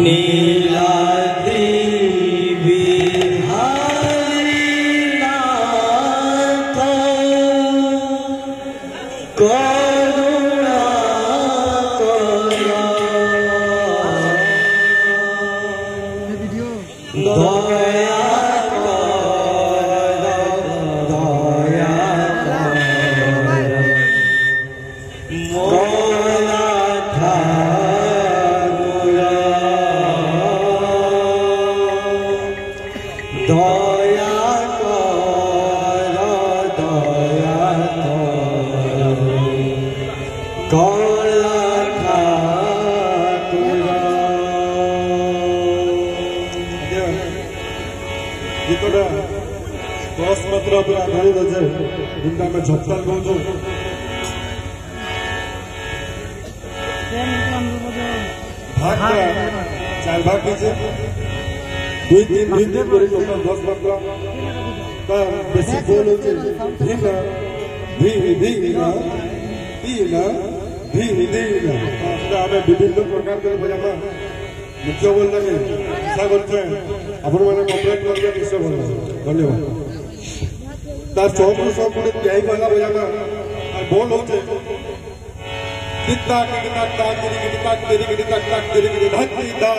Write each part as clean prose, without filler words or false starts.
नीलाद्रि बिहारी नाथ करुणा दया गीतटा दस मात्रा पर आधारित है जिनका आम झपताल कहूँ भाग चार भाग दीजिए दुई तीन टोटल 10 मात्रा बेसिक बोल होचे धीना आम विभिन्न प्रकार बजामा मुख्य बोल लगे इच्छा करते आपण मैंने कम्प्लेट कर निश्चय भल धन्यवाद तार चौक सब गोटे त्याई कहला बजामा बोल होचे तिता किता ता तेरी किता धक्की दा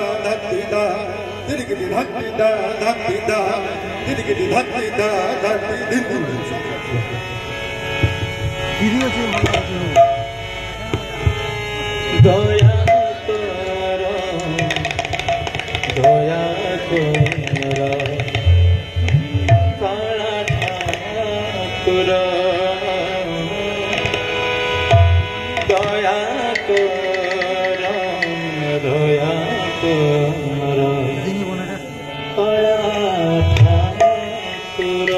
तेरी किती धक्की दा तेरी किती धक्की दा दया दया काला ठाकुर दया दया काला ठाकुर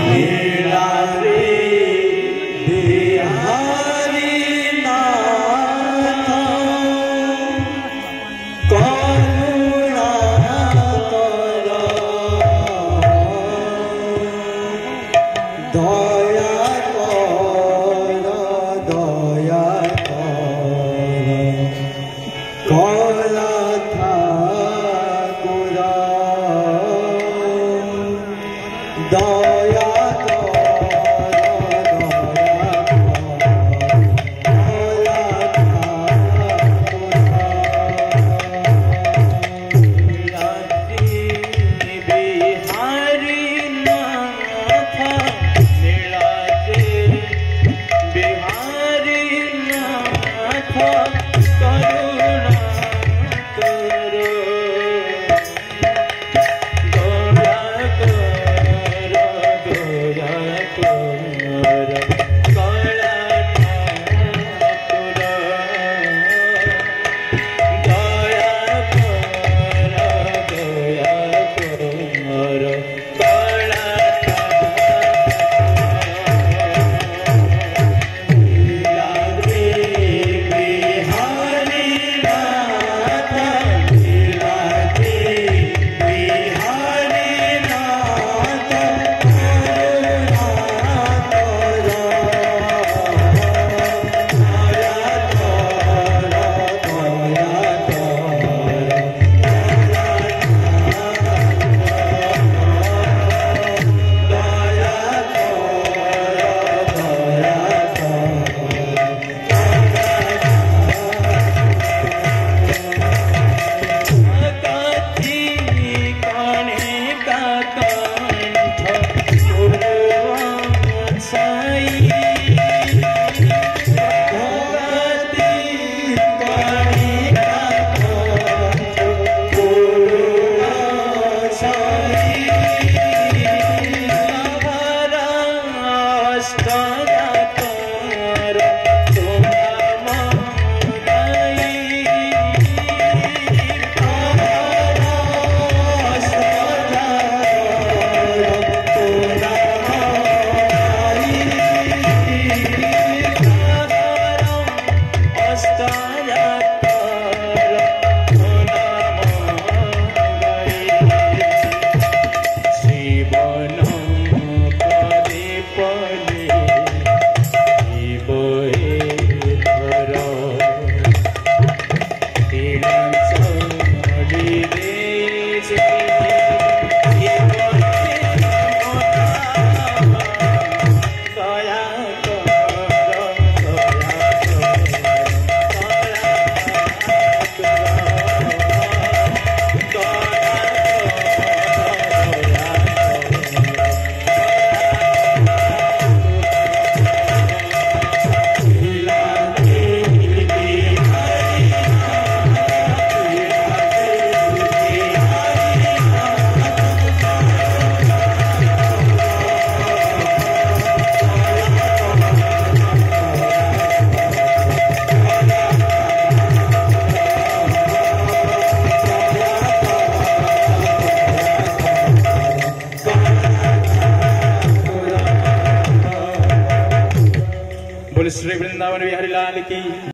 नीलाद्रि बिहारी बोल श्री वृंदावन बिहारी लाल की।